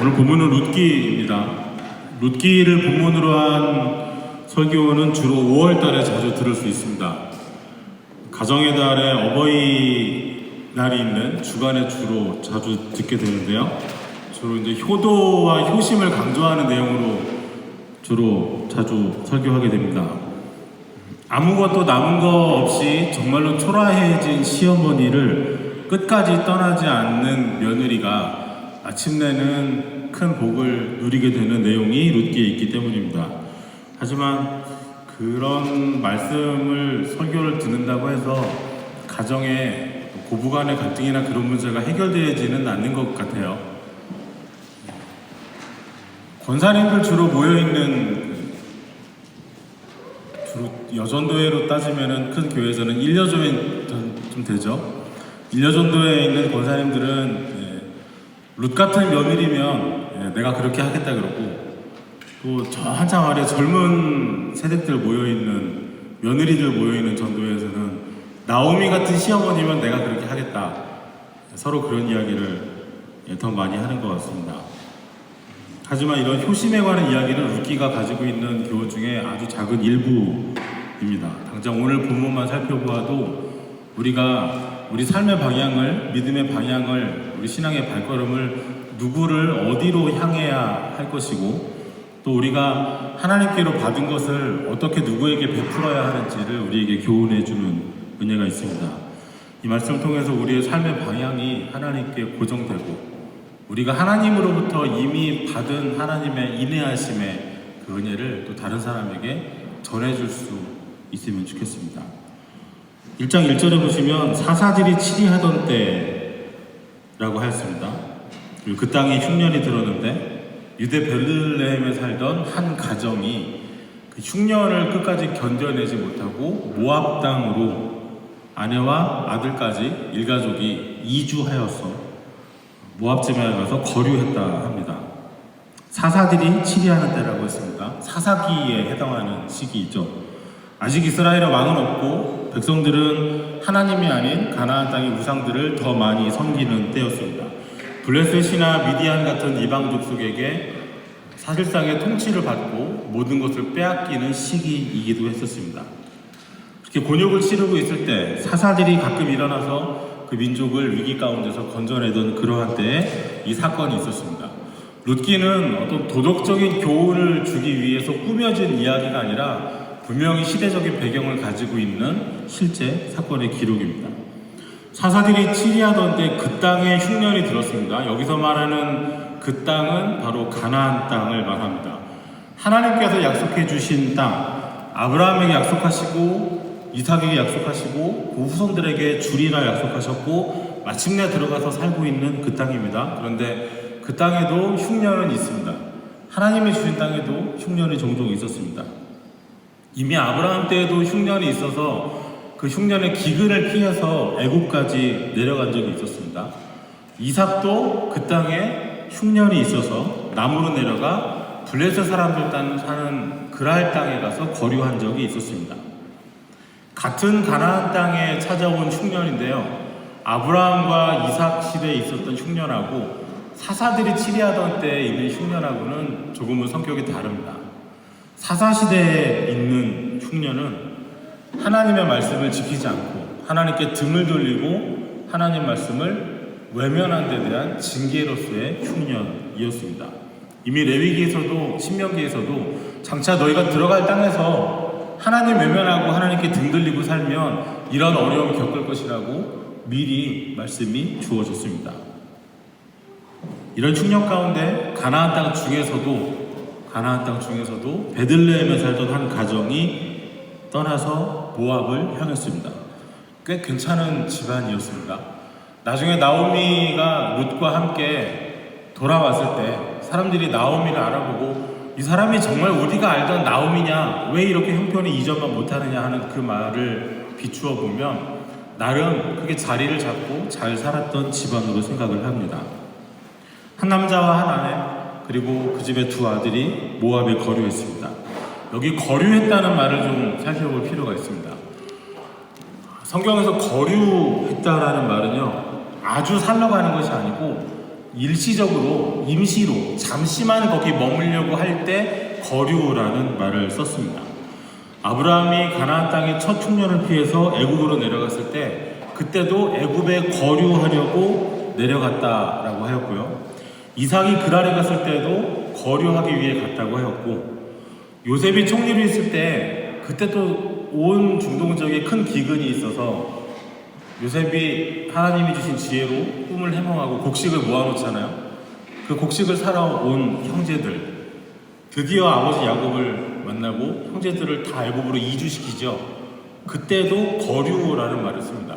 오늘 본문은 룻기입니다. 룻기를 본문으로 한 설교는 주로 5월 달에 자주 들을 수 있습니다. 가정의 달에 어버이날이 있는 주간에 주로 자주 듣게 되는데요. 주로 이제 효도와 효심을 강조하는 내용으로 주로 자주 설교하게 됩니다. 아무것도 남은 거 없이 정말로 초라해진 시어머니를 끝까지 떠나지 않는 며느리가 마침내는 큰 복을 누리게 되는 내용이 룻기에 있기 때문입니다. 하지만 그런 말씀을 설교를 듣는다고 해서 가정에 고부간의 갈등이나 그런 문제가 해결되지는 않는 것 같아요. 권사님들 주로 모여있는 주로 여전도회로 따지면 큰 교회에서는 1여조에 좀 되죠. 1여전도회에 있는 권사님들은 룻 같은 며느리면 내가 그렇게 하겠다 그러고, 또 저 한참 아래 젊은 세대들 모여있는 며느리들 모여있는 전도회에서는 나오미 같은 시어머니면 내가 그렇게 하겠다, 서로 그런 이야기를 더 많이 하는 것 같습니다. 하지만 이런 효심에 관한 이야기는 룻기가 가지고 있는 교훈 중에 아주 작은 일부입니다. 당장 오늘 본문만 살펴보아도 우리가 우리 삶의 방향을, 믿음의 방향을, 우리 신앙의 발걸음을 누구를 어디로 향해야 할 것이고, 또 우리가 하나님께로 받은 것을 어떻게 누구에게 베풀어야 하는지를 우리에게 교훈해주는 은혜가 있습니다. 이 말씀을 통해서 우리의 삶의 방향이 하나님께 고정되고, 우리가 하나님으로부터 이미 받은 하나님의 인내하심의 그 은혜를 또 다른 사람에게 전해줄 수 있으면 좋겠습니다. 1장 1절에 보시면 사사들이 치리하던 때라고 하였습니다. 그리고 그 땅에 흉년이 들었는데 유대 베들레헴에 살던 한 가정이 그 흉년을 끝까지 견뎌내지 못하고 모압 땅으로 아내와 아들까지 일가족이 이주하여서 모압집에 가서 거류했다 합니다. 사사들이 치리하는 때라고 했습니다. 사사기에 해당하는 시기이죠. 아직 이스라엘에 왕은 없고 백성들은 하나님이 아닌 가나안 땅의 우상들을 더 많이 섬기는 때였습니다. 블레셋이나 미디안 같은 이방 족속에게 사실상의 통치를 받고 모든 것을 빼앗기는 시기이기도 했었습니다. 그렇게 곤욕을 치르고 있을 때 사사들이 가끔 일어나서 그 민족을 위기 가운데서 건져내던 그러한 때에 이 사건이 있었습니다. 룻기는 어떤 도덕적인 교훈을 주기 위해서 꾸며진 이야기가 아니라 분명히 시대적인 배경을 가지고 있는 실제 사건의 기록입니다. 사사들이 치리하던 때 그 땅에 흉년이 들었습니다. 여기서 말하는 그 땅은 바로 가나안 땅을 말합니다. 하나님께서 약속해 주신 땅, 아브라함에게 약속하시고 이삭에게 약속하시고 그 후손들에게 주리라 약속하셨고 마침내 들어가서 살고 있는 그 땅입니다. 그런데 그 땅에도 흉년은 있습니다. 하나님이 주신 땅에도 흉년이 종종 있었습니다. 이미 아브라함 때에도 흉년이 있어서 그 흉년의 기근을 피해서 애국까지 내려간 적이 있었습니다. 이삭도 그 땅에 흉년이 있어서 남으로 내려가 블레셋 사람들 사는 그랄 땅에 가서 거류한 적이 있었습니다. 같은 가나안 땅에 찾아온 흉년인데요, 아브라함과 이삭 시대에 있었던 흉년하고 사사들이 치리하던 때에 있는 흉년하고는 조금은 성격이 다릅니다. 사사 시대에 있는 흉년은 하나님의 말씀을 지키지 않고 하나님께 등을 돌리고 하나님 말씀을 외면한 데 대한 징계로서의 흉년이었습니다. 이미 레위기에서도 신명기에서도 장차 너희가 들어갈 땅에서 하나님 외면하고 하나님께 등 돌리고 살면 이런 어려움을 겪을 것이라고 미리 말씀이 주어졌습니다. 이런 흉년 가운데 가나안 땅 중에서도 베들레헴에 살던 한 가정이 떠나서 모압을 향했습니다. 꽤 괜찮은 집안이었습니다. 나중에 나오미가 룻과 함께 돌아왔을 때 사람들이 나오미를 알아보고 이 사람이 정말 우리가 알던 나오미냐, 왜 이렇게 형편이 이전만 못하느냐 하는 그 말을 비추어 보면 나름 크게 자리를 잡고 잘 살았던 집안으로 생각을 합니다. 한 남자와 한 아내, 그리고 그 집의 두 아들이 모압에 거류했습니다. 여기 거류했다는 말을 좀 살펴볼 필요가 있습니다. 성경에서 거류했다라는 말은요, 아주 살러가는 것이 아니고 일시적으로, 임시로, 잠시만 거기 머물려고 할 때 거류라는 말을 썼습니다. 아브라함이 가나안 땅의 첫 흉년을 피해서 애굽으로 내려갔을 때 그때도 애굽에 거류하려고 내려갔다라고 하였고요. 이삭이 그랄에 갔을 때도 거류하기 위해 갔다고 하였고, 요셉이 총리로 있을 때 그때 또 온 중동 지역에 큰 기근이 있어서 요셉이 하나님이 주신 지혜로 꿈을 해몽하고 곡식을 모아놓잖아요. 그 곡식을 사러 온 형제들, 드디어 아버지 야곱을 만나고 형제들을 다 애굽으로 이주시키죠. 그때도 거류라는 말을 씁니다.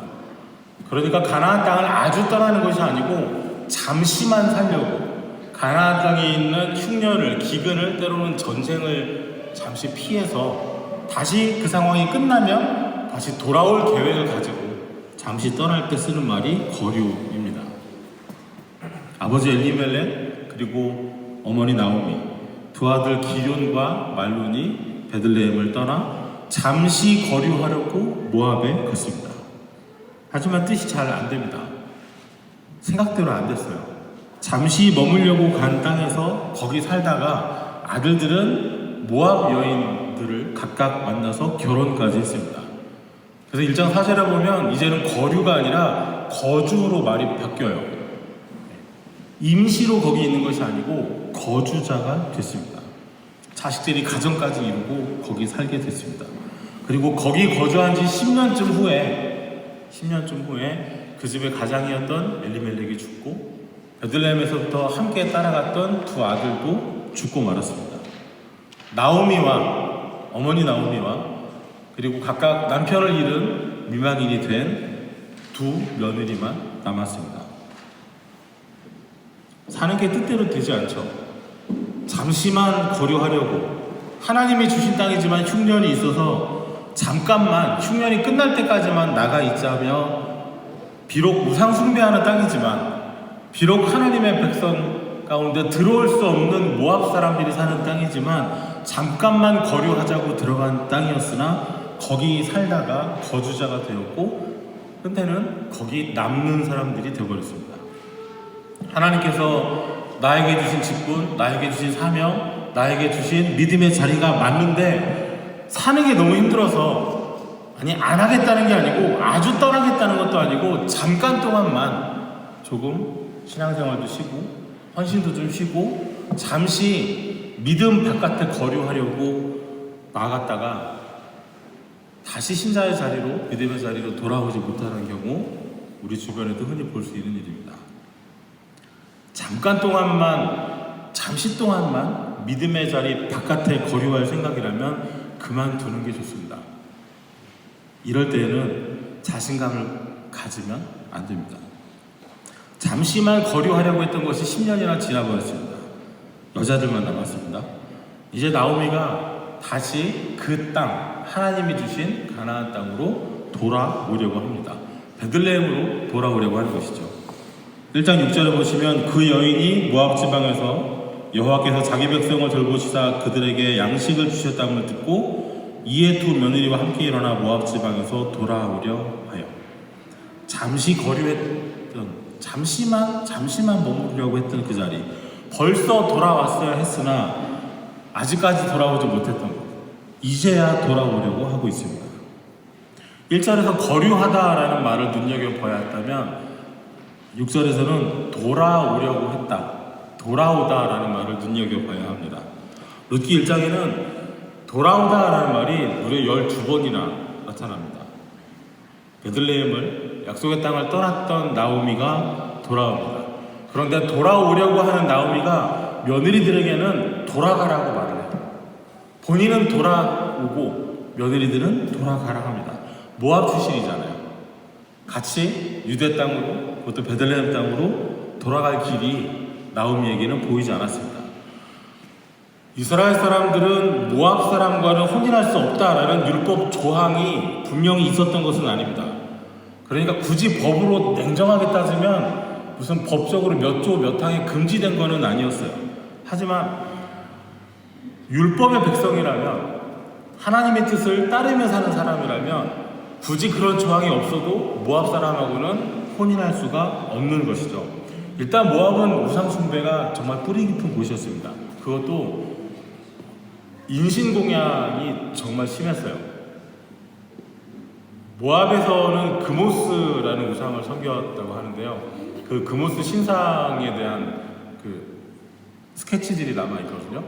그러니까 가나안 땅을 아주 떠나는 것이 아니고 잠시만 살려고, 가나안 땅에 있는 흉년을, 기근을, 때로는 전쟁을 잠시 피해서 다시 그 상황이 끝나면 다시 돌아올 계획을 가지고 잠시 떠날 때 쓰는 말이 거류입니다. 아버지 엘리멜렉 그리고 어머니 나오미, 두 아들 기럐과 말론이 베들레헴을 떠나 잠시 거류하려고 모압에 갔습니다. 하지만 뜻이 잘 안 됩니다. 생각대로 안 됐어요. 잠시 머물려고 간 땅에서 거기 살다가 아들들은 모압 여인들을 각각 만나서 결혼까지 했습니다. 그래서 1장 4절에 보면 이제는 거류가 아니라 거주로 말이 바뀌어요. 임시로 거기 있는 것이 아니고 거주자가 됐습니다. 자식들이 가정까지 이루고 거기 살게 됐습니다. 그리고 거기 거주한 지 10년쯤 후에 그 집의 가장이었던 엘리멜렉이 죽고, 베들레헴에서부터 함께 따라갔던 두 아들도 죽고 말았습니다. 어머니 나오미와 그리고 각각 남편을 잃은 미망인이 된 두 며느리만 남았습니다. 사는 게 뜻대로 되지 않죠. 잠시만 거류하려고, 하나님이 주신 땅이지만 흉년이 있어서 잠깐만, 흉년이 끝날 때까지만 나가 있자며, 비록 우상 숭배하는 땅이지만, 비록 하나님의 백성 가운데 들어올 수 없는 모압 사람들이 사는 땅이지만 잠깐만 거류하자고 들어간 땅이었으나 거기 살다가 거주자가 되었고, 끝에는 거기 남는 사람들이 되어버렸습니다. 하나님께서 나에게 주신 직분, 나에게 주신 사명, 나에게 주신 믿음의 자리가 맞는데 사는 게 너무 힘들어서, 아니 안 하겠다는 게 아니고 아주 떠나겠다는 것도 아니고 잠깐 동안만 조금 신앙생활도 쉬고 헌신도 좀 쉬고 잠시 믿음 바깥에 거류하려고 나갔다가 다시 신자의 자리로, 믿음의 자리로 돌아오지 못하는 경우 우리 주변에도 흔히 볼 수 있는 일입니다. 잠시 동안만 믿음의 자리 바깥에 거류할 생각이라면 그만두는 게 좋습니다. 이럴 때에는 자신감을 가지면 안 됩니다. 잠시만 거류하려고 했던 것이 10년이나 지나버렸습니다. 여자들만 남았습니다. 이제 나오미가 다시 그 땅, 하나님이 주신 가나안 땅으로 돌아오려고 합니다. 베들레헴으로 돌아오려고 하는 것이죠. 1장 6절에 보시면 그 여인이 모압 지방에서 여호와께서 자기 백성을 돌보시사 그들에게 양식을 주셨다는 듣고 이에 두 며느리와 함께 일어나 모압 지방에서 돌아오려 하여, 잠시 거류했던, 잠시만 머무르려고 했던 그 자리, 벌써 돌아왔어야 했으나 아직까지 돌아오지 못했던 것, 이제야 돌아오려고 하고 있습니다. 1절에서 거류하다라는 말을 눈여겨봐야 했다면 6절에서는 돌아오려고 했다, 돌아오다라는 말을 눈여겨봐야 합니다. 룻기 1장에는 돌아오다라는 말이 무려 12번이나 나타납니다. 베들레헴을, 약속의 땅을 떠났던 나오미가 돌아옵니다. 그런데 돌아오려고 하는 나오미가 며느리들에게는 돌아가라고 말을 해요. 본인은 돌아오고 며느리들은 돌아가라 합니다. 모압 출신이잖아요. 같이 유대 땅으로, 그것도 베들레헴 땅으로 돌아갈 길이 나오미에게는 보이지 않았습니다. 이스라엘 사람들은 모압 사람과는 혼인할 수 없다라는 율법 조항이 분명히 있었던 것은 아닙니다. 그러니까 굳이 법으로 냉정하게 따지면 무슨 법적으로 몇 조 몇 항에 금지된 것은 아니었어요. 하지만 율법의 백성이라면, 하나님의 뜻을 따르며 사는 사람이라면 굳이 그런 조항이 없어도 모압 사람하고는 혼인할 수가 없는 것이죠. 일단 모압은 우상 숭배가 정말 뿌리 깊은 곳이었습니다. 그것도 인신공양이 정말 심했어요. 모압에서는 그모스라는 우상을 섬겼다고 하는데요. 그 그모스 신상에 대한 그 스케치들이 남아 있거든요.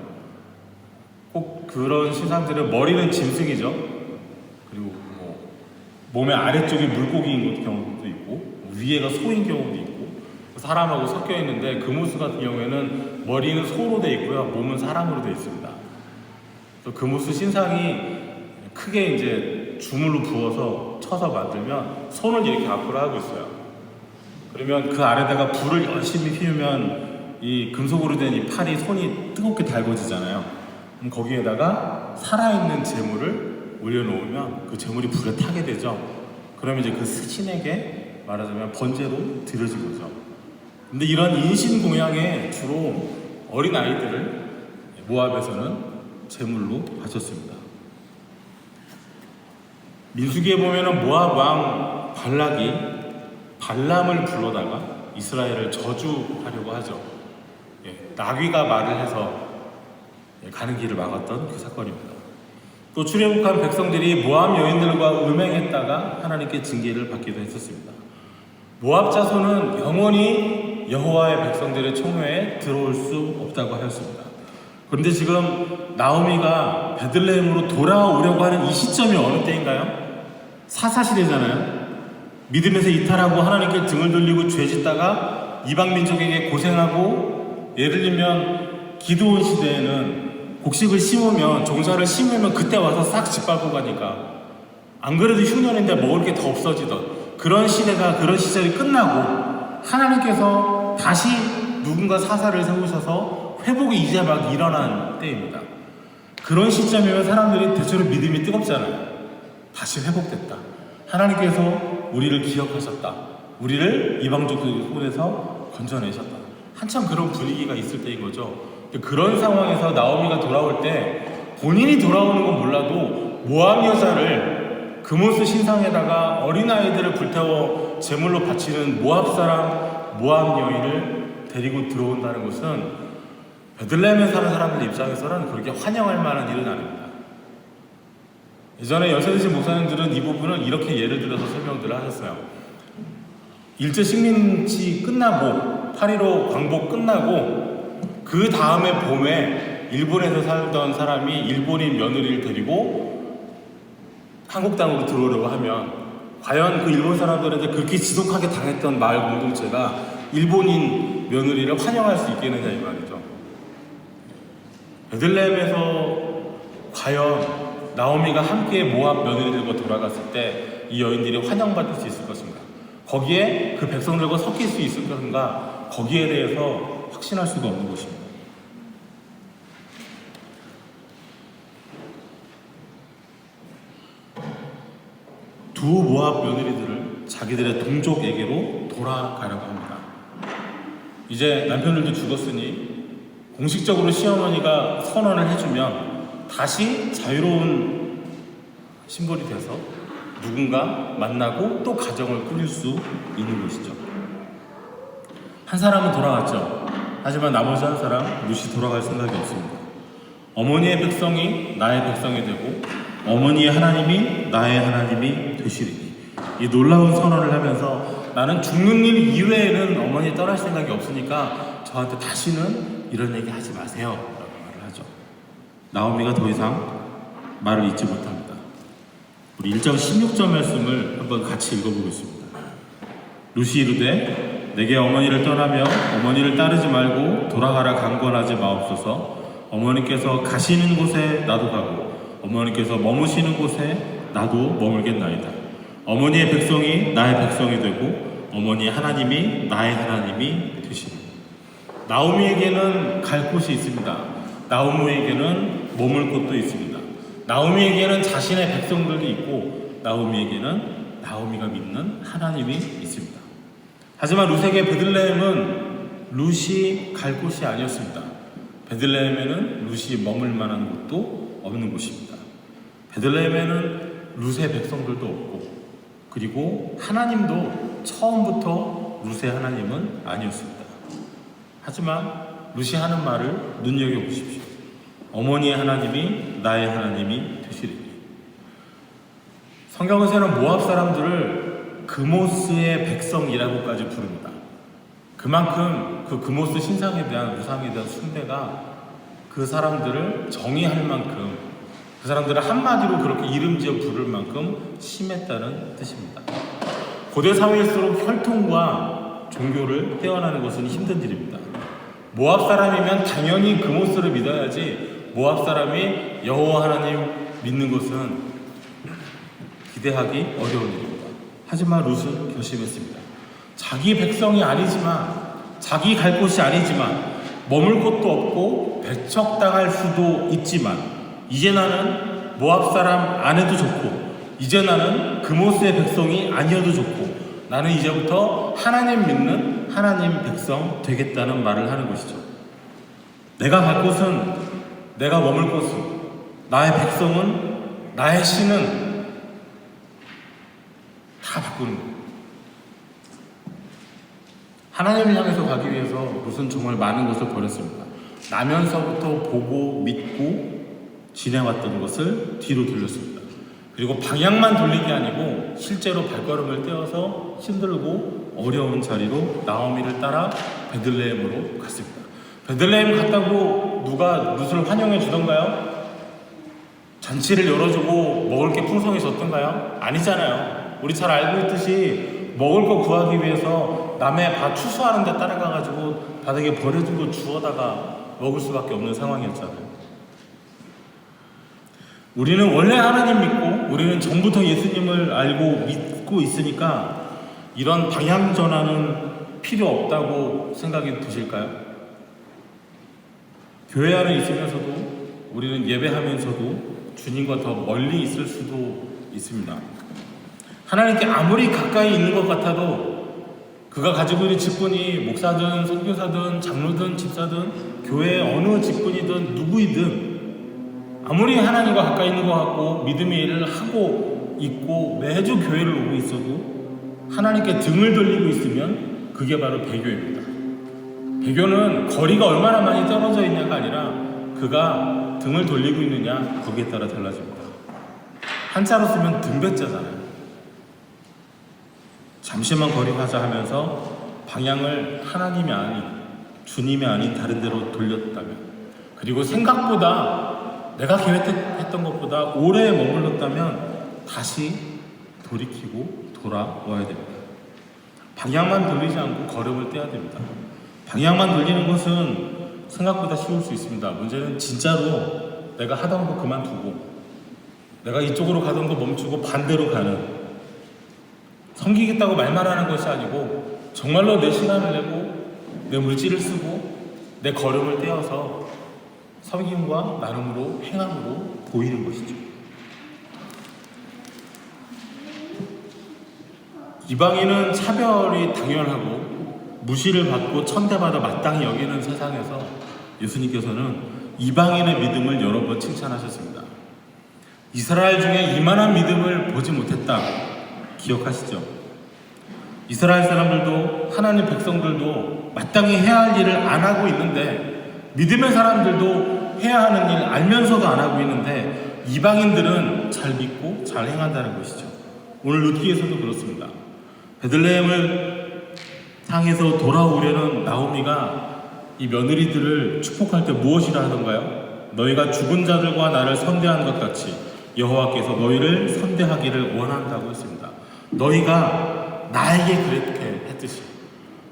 꼭 그런 신상들은 머리는 짐승이죠. 그리고 뭐 몸의 아래쪽이 물고기인 경우도 있고 위에가 소인 경우도 있고 사람하고 섞여 있는데 그모스 같은 경우에는 머리는 소로 되어 있고요, 몸은 사람으로 되어 있습니다. 그래서 그모스 신상이 크게 이제 주물로 부어서 쳐서 만들면 손을 이렇게 앞으로 하고 있어요. 그러면 그 아래다가 불을 열심히 피우면 이 금속으로 된 이 팔이 손이 뜨겁게 달궈지잖아요. 그럼 거기에다가 살아있는 재물을 올려놓으면 그 재물이 불에 타게 되죠. 그러면 이제 그 신에게 말하자면 번제로 드려진 거죠. 근데 이런 인신공양에 주로 어린 아이들을 모압에서는 제물로 바쳤습니다. 민수기에 보면은 모압 왕 발락이 발람을 불러다가 이스라엘을 저주하려고 하죠. 나귀가 말을 해서 가는 길을 막았던 그 사건입니다. 또 출애굽한 백성들이 모압 여인들과 음행했다가 하나님께 징계를 받기도 했었습니다. 모압 자손은 영원히 여호와의 백성들의 총회에 들어올 수 없다고 하였습니다. 그런데 지금 나오미가 베들레헴으로 돌아오려고 하는 이 시점이 어느 때인가요? 사사시대잖아요. 믿음에서 이탈하고 하나님께 등을 돌리고 죄짓다가 이방 민족에게 고생하고, 예를 들면 기드온 시대에는 곡식을 심으면, 종자를 심으면 그때 와서 싹 짓밟고 가니까 안 그래도 흉년인데 먹을 게 더 없어지던 그런 시대가, 그런 시절이 끝나고 하나님께서 다시 누군가 사사를 세우셔서 회복이 이제 막 일어난 때입니다. 그런 시점이면 사람들이 대체로 믿음이 뜨겁잖아요. 다시 회복됐다. 하나님께서 우리를 기억하셨다. 우리를 이방족들 손에서 건져내셨다. 한참 그런 분위기가 있을 때인 거죠. 그런 상황에서 나오미가 돌아올 때 본인이 돌아오는 건 몰라도 모압 여자를 그모스 신상에다가 어린아이들을 불태워 제물로 바치는 모압 사람, 모압 여인을 데리고 들어온다는 것은 베들레헴에 사는 사람들 입장에서는 그렇게 환영할 만한 일은 아닙니다. 예전에 여세대신 목사님들은 이 부분을 이렇게 예를 들어서 설명들을 하셨어요. 일제 식민지 끝나고 8.15 광복 끝나고 그 다음에 봄에 일본에서 살던 사람이 일본인 며느리를 데리고 한국 땅으로 들어오려고 하면 과연 그 일본 사람들한테 그렇게 지독하게 당했던 마을 공동체가 일본인 며느리를 환영할 수 있겠느냐 이 말이죠. 베들레헴에서 과연 나오미가 함께 모압 며느리들과 돌아갔을 때 이 여인들이 환영받을 수 있을 것인가? 거기에 그 백성들과 섞일 수 있을 것인가? 거기에 대해서 확신할 수가 없는 것입니다. 두 모압 며느리들을 자기들의 동족에게로 돌아가려고 합니다. 이제 남편들도 죽었으니 공식적으로 시어머니가 선언을 해주면 다시 자유로운 심벌이 돼서 누군가 만나고 또 가정을 꾸릴 수 있는 것이죠. 한 사람은 돌아갔죠. 하지만 나머지 한 사람, 룻이 돌아갈 생각이 없습니다. 어머니의 백성이 나의 백성이 되고 어머니의 하나님이 나의 하나님이 되시리니, 이 놀라운 선언을 하면서 나는 죽는 일 이외에는 어머니 떠날 생각이 없으니까 저한테 다시는 이런 얘기 하지 마세요 라고 말을 하죠. 나오미가 더 이상 말을 잊지 못합니다. 우리 1장 16절 말씀을 한번 같이 읽어보겠습니다. 룻이 이르되 내게 어머니를 떠나며 어머니를 따르지 말고 돌아가라 강권하지 마옵소서. 어머니께서 가시는 곳에 나도 가고 어머니께서 머무시는 곳에 나도 머물겠나이다. 어머니의 백성이 나의 백성이 되고 어머니의 하나님이 나의 하나님이 되시니. 나오미에게는 갈 곳이 있습니다. 나오미에게는 머물 곳도 있습니다. 나오미에게는 자신의 백성들이 있고 나오미에게는 나오미가 믿는 하나님이 있습니다. 하지만 룻에게 베들레헴은 룻이 갈 곳이 아니었습니다. 베들레헴에는 룻이 머물 만한 곳도 없는 곳입니다. 베들레헴에는 룻의 백성들도 없고, 그리고 하나님도 처음부터 룻의 하나님은 아니었습니다. 하지만 룻이 하는 말을 눈여겨보십시오. 어머니의 하나님이 나의 하나님이 되시리니. 성경에서는 모압 사람들을 그모스의 백성이라고까지 부릅니다. 그만큼 그 그모스 신상에 대한 우상에 대한 숭배가 그 사람들을 정의할 만큼, 그 사람들을 한마디로 그렇게 이름지어 부를 만큼 심했다는 뜻입니다. 고대 사회일수록 혈통과 종교를 떼어나는 것은 힘든 일입니다. 모압 사람이면 당연히 그모스를 믿어야지, 모압 사람이 여호와 하나님 믿는 것은 기대하기 어려운 일입니다. 하지만 룻은 결심했습니다. 자기 백성이 아니지만, 자기 갈 곳이 아니지만, 머물 곳도 없고 배척당할 수도 있지만, 이제 나는 모압 사람 안 해도 좋고, 이제 나는 그모스의 백성이 아니어도 좋고, 나는 이제부터 하나님 믿는 하나님 백성 되겠다는 말을 하는 것이죠. 내가 갈 곳은, 내가 머물 곳은, 나의 백성은, 나의 신은 다 바꾸는 거예요. 하나님을 향해서 가기 위해서 룻은 정말 많은 것을 버렸습니다. 나면서부터 보고 믿고 지내왔던 것을 뒤로 돌렸습니다. 그리고 방향만 돌리기 아니고 실제로 발걸음을 떼어서 힘들고 어려운 자리로 나오미를 따라 베들레헴으로 갔습니다. 베들레헴 갔다고 누가 룻을 환영해 주던가요? 잔치를 열어주고 먹을 게 풍성해졌던가요? 아니잖아요. 우리 잘 알고 있듯이 먹을 거 구하기 위해서 남의 밭 추수하는 데 따라가가지고 바닥에 버려진 거 주워다가 먹을 수밖에 없는 상황이었잖아요. 우리는 원래 하나님 믿고 우리는 전부터 예수님을 알고 믿고 있으니까 이런 방향 전환은 필요 없다고 생각이 드실까요? 교회 안에 있으면서도 우리는 예배하면서도 주님과 더 멀리 있을 수도 있습니다. 하나님께 아무리 가까이 있는 것 같아도 그가 가지고 있는 직분이 목사든 선교사든 장로든 집사든 교회의 어느 직분이든 누구이든 아무리 하나님과 가까이 있는 것 같고 믿음의 일을 하고 있고 매주 교회를 오고 있어도 하나님께 등을 돌리고 있으면 그게 바로 배교입니다. 배교는 거리가 얼마나 많이 떨어져 있냐가 아니라 그가 등을 돌리고 있느냐 거기에 따라 달라집니다. 한자로 쓰면 등배자잖아요. 잠시만 거리 가자 하면서 방향을 하나님이 아닌 주님이 아닌 다른 데로 돌렸다면, 그리고 생각보다 내가 계획했던 것보다 오래 머물렀다면 다시 돌이키고 돌아와야 됩니다. 방향만 돌리지 않고 걸음을 떼야 됩니다. 방향만 돌리는 것은 생각보다 쉬울 수 있습니다. 문제는 진짜로 내가 하던 거 그만두고 내가 이쪽으로 가던 거 멈추고 반대로 가는, 섬기겠다고 말만 하는 것이 아니고 정말로 내 시간을 내고 내 물질을 쓰고 내 걸음을 떼어서 섬김과 나눔으로 행함으로 보이는 것이죠. 이방인은 차별이 당연하고 무시를 받고 천대받아 마땅히 여기는 세상에서 예수님께서는 이방인의 믿음을 여러 번 칭찬하셨습니다. 이스라엘 중에 이만한 믿음을 보지 못했다. 기억하시죠? 이스라엘 사람들도 하나님 백성들도 마땅히 해야 할 일을 안 하고 있는데, 믿음의 사람들도 해야 하는 일 알면서도 안 하고 있는데 이방인들은 잘 믿고 잘 행한다는 것이죠. 오늘 룻기에서도 그렇습니다. 베들레헴을 향해서 돌아오려는 나오미가 이 며느리들을 축복할 때 무엇이라 하던가요? 너희가 죽은 자들과 나를 선대한 것 같이 여호와께서 너희를 선대하기를 원한다고 했습니다. 너희가 나에게 그렇게 했듯이,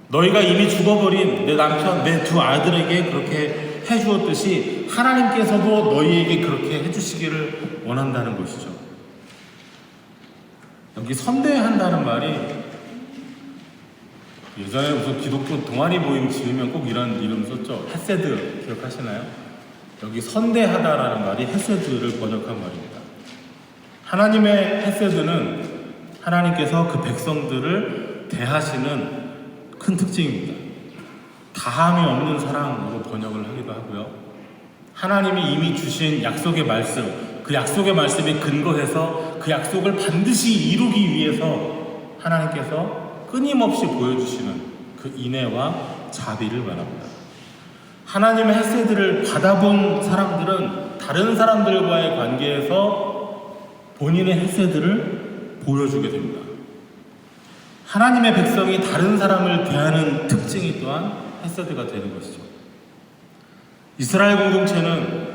너희가 이미 죽어버린 내 남편, 내 두 아들에게 그렇게 해주었듯이 하나님께서도 너희에게 그렇게 해주시기를 원한다는 것이죠. 여기 선대한다는 말이, 예전에 무슨 기독교 동아리 모임 지으면 꼭 이런 이름 썼죠. 헤세드 기억하시나요? 여기 선대하다라는 말이 헤세드를 번역한 말입니다. 하나님의 헤세드는 하나님께서 그 백성들을 대하시는 큰 특징입니다. 다함이 없는 사랑으로 번역을 하기도 하고요. 하나님이 이미 주신 약속의 말씀, 그 약속의 말씀에 근거해서 그 약속을 반드시 이루기 위해서 하나님께서 끊임없이 보여주시는 그 인애와 자비를 말합니다. 하나님의 헤세드를 받아본 사람들은 다른 사람들과의 관계에서 본인의 헤세드를 보여주게 됩니다. 하나님의 백성이 다른 사람을 대하는 특징이 또한 헤세드가 되는 것이죠. 이스라엘 공동체는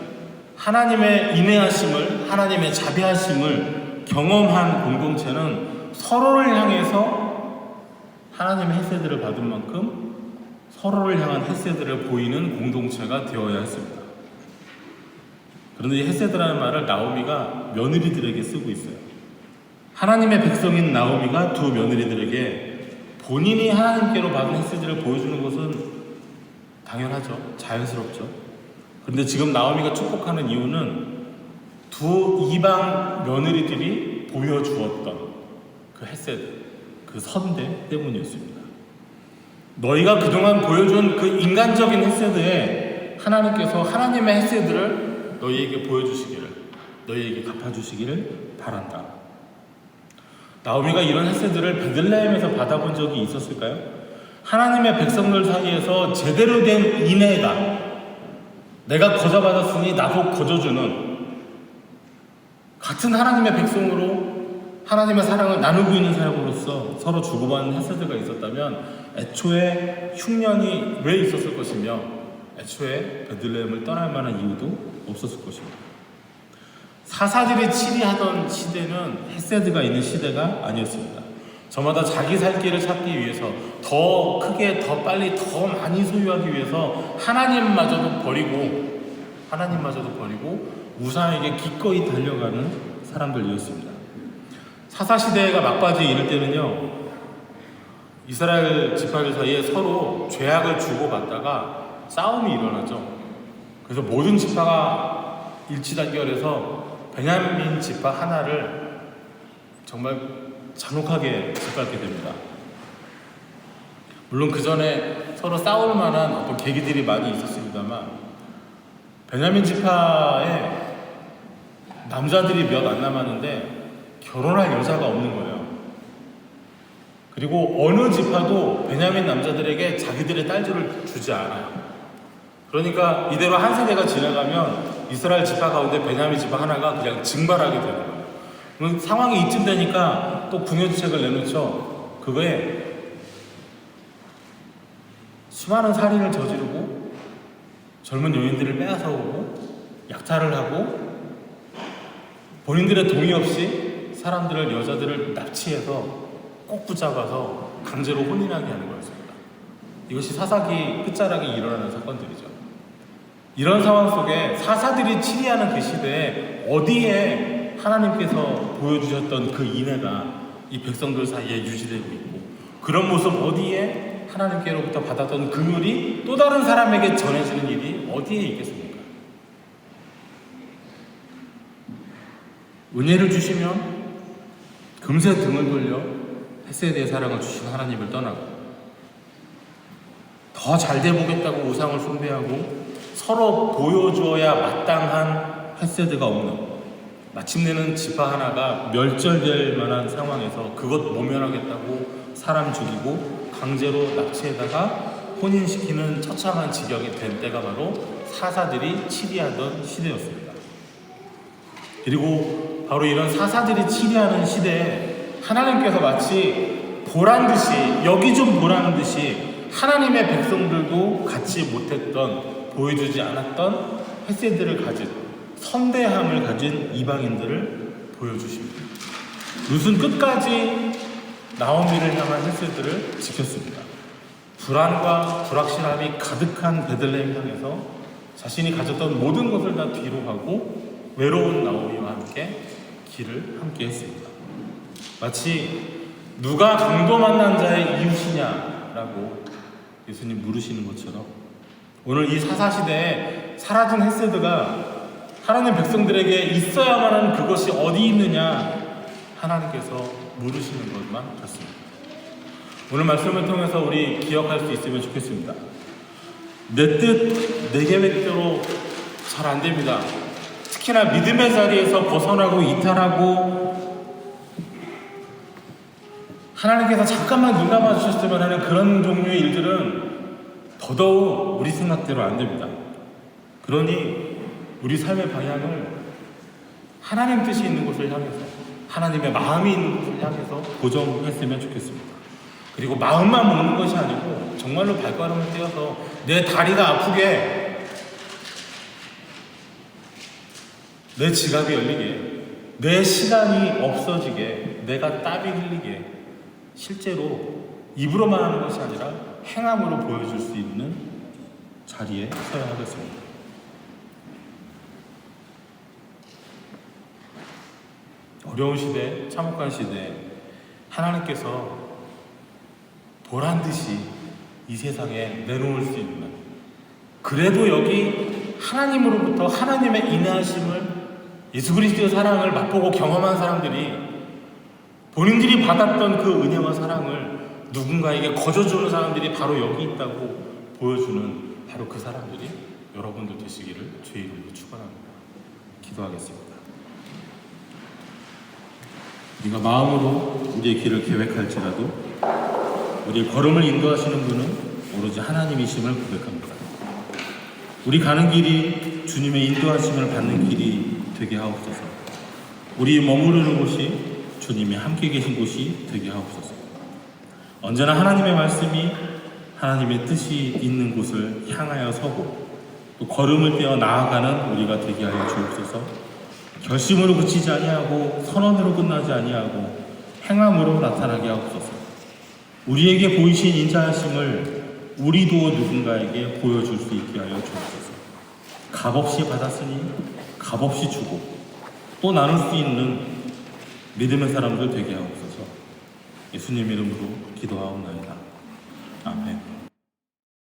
하나님의 인내하심을, 하나님의 자비하심을 경험한 공동체는 서로를 향해서 하나님의 헤세드를 받은 만큼 서로를 향한 헤세드를 보이는 공동체가 되어야 했습니다. 그런데 이 헤세드라는 말을 나오미가 며느리들에게 쓰고 있어요. 하나님의 백성인 나오미가 두 며느리들에게 본인이 하나님께로 받은 헤세드를 보여주는 것은 당연하죠. 자연스럽죠. 그런데 지금 나오미가 축복하는 이유는 두 이방 며느리들이 보여주었던 그 헤세드, 그 선대 때문이었습니다. 너희가 그동안 보여준 그 인간적인 헤세드에 하나님께서 하나님의 헤세드를 너희에게 보여주시기를, 너희에게 갚아주시기를 바란다. 나오미가 이런 헤세드를 베들레헴에서 받아본 적이 있었을까요? 하나님의 백성들 사이에서 제대로 된 인애가, 내가 거저받았으니 나도 거저주는, 같은 하나님의 백성으로 하나님의 사랑을 나누고 있는 사람으로서 서로 주고받는 헤세드가 있었다면 애초에 흉년이 왜 있었을 것이며 애초에 베들레헴을 떠날 만한 이유도 없었을 것입니다. 사사들이 치리하던 시대는 헤세드가 있는 시대가 아니었습니다. 저마다 자기 살 길을 찾기 위해서 더 크게, 더 빨리, 더 많이 소유하기 위해서 하나님마저도 버리고 우상에게 기꺼이 달려가는 사람들이었습니다. 사사시대가 막바지에 이를 때는요, 이스라엘 지파들 사이에 서로 죄악을 주고받다가 싸움이 일어나죠. 그래서 모든 지파가 일치단결해서 베냐민 지파 하나를 정말 잔혹하게 짓밟게 됩니다. 물론 그 전에 서로 싸울 만한 어떤 계기들이 많이 있었습니다만 베냐민 지파에 남자들이 몇 안 남았는데 결혼할 여자가 없는 거예요. 그리고 어느 지파도 베냐민 남자들에게 자기들의 딸들을 주지 않아요. 그러니까 이대로 한 세대가 지나가면 이스라엘 지파 가운데 베냐민 지파 하나가 그냥 증발하게 되는 거예요. 그럼 상황이 이쯤 되니까 또 궁여지책을 내놓죠. 그거에 수많은 살인을 저지르고 젊은 여인들을 빼앗아오고 약탈을 하고 본인들의 동의 없이 사람들을, 여자들을 납치해서 꼭 붙잡아서 강제로 혼인하게 하는 거였습니다. 이것이 사사기 끝자락에 일어나는 사건들이죠. 이런 상황 속에 사사들이 치리하는 그 시대에 어디에 하나님께서 보여주셨던 그 인애가 이 백성들 사이에 유지되고 있고, 그런 모습 어디에 하나님께로부터 받았던 긍휼이 또 다른 사람에게 전해지는 일이 어디에 있겠습니까? 은혜를 주시면 금세 등을 돌려 헤세드의 사랑을 주신 하나님을 떠나고 더 잘돼 보겠다고 우상을 숭배하고 서로 보여주어야 마땅한 헤세드가 없는, 마침내는 지파 하나가 멸절될 만한 상황에서 그것 모면하겠다고 사람 죽이고 강제로 납치에다가 혼인시키는 처참한 지경이 된 때가 바로 사사들이 치리하던 시대였습니다. 그리고 바로 이런 사사들이 치리하는 시대에 하나님께서 마치 보란듯이, 여기 좀 보라는 듯이 하나님의 백성들도 갖지 못했던, 보여주지 않았던 헤세드를 가진, 선대함을 가진 이방인들을 보여주십니다. 룻은 끝까지 나오미를 향한 헤세드를 지켰습니다. 불안과 불확실함이 가득한 베들레헴 향해서 자신이 가졌던 모든 것을 다 뒤로 하고 외로운 나오미와 함께 길을 함께 했습니다. 마치 누가 강도 만난 자의 이웃이냐라고 예수님 물으시는 것처럼 오늘 이 사사시대에 사라진 헤세드가 하나님 백성들에게 있어야만 하는 그것이 어디 있느냐 하나님께서 물으시는 것만 같습니다. 오늘 말씀을 통해서 우리 기억할 수 있으면 좋겠습니다. 내 뜻, 내 계획대로 잘 안 됩니다. 특히나 믿음의 자리에서 벗어나고 이탈하고 하나님께서 잠깐만 눈 감아 주셨으면 하는 그런 종류의 일들은 더더욱 우리 생각대로 안 됩니다. 그러니 우리 삶의 방향을 하나님 뜻이 있는 곳을 향해서, 하나님의 마음이 있는 곳을 향해서 고정했으면 좋겠습니다. 그리고 마음만 먹는 것이 아니고 정말로 발걸음을 떼어서 내 다리가 아프게, 내 지갑이 열리게, 내 시간이 없어지게, 내가 땀이 흘리게, 실제로 입으로만 하는 것이 아니라 행함으로 보여줄 수 있는 자리에 서야 하겠습니다. 어려운 시대, 참혹한 시대에 하나님께서 보란듯이 이 세상에 내놓을 수 있는, 그래도 여기 하나님으로부터 하나님의 인하심을, 예수 그리스도의 사랑을 맛보고 경험한 사람들이 본인들이 받았던 그 은혜와 사랑을 누군가에게 거저주는 사람들이 바로 여기 있다고 보여주는 바로 그 사람들이 여러분도 되시기를 주의 이름으로 축원합니다. 기도하겠습니다. 우리가 마음으로 우리의 길을 계획할지라도 우리의 걸음을 인도하시는 분은 오로지 하나님이심을 고백합니다. 우리 가는 길이 주님의 인도하심을 받는 길이 되게 하옵소서. 우리 머무르는 곳이 주님이 함께 계신 곳이 되게 하옵소서. 언제나 하나님의 말씀이 하나님의 뜻이 있는 곳을 향하여 서고 또 걸음을 떼어 나아가는 우리가 되게 하여 주옵소서. 결심으로 그치지 아니하고 선언으로 끝나지 아니하고 행함으로 나타나게 하옵소서. 우리에게 보이신 인자하심을 우리도 누군가에게 보여줄 수 있게 하여 주옵소서. 값없이 받았으니 값없이 주고 또 나눌 수 있는 믿음의 사람들 되게 하옵소서. 예수님 이름으로 기도하옵나이다. 아멘.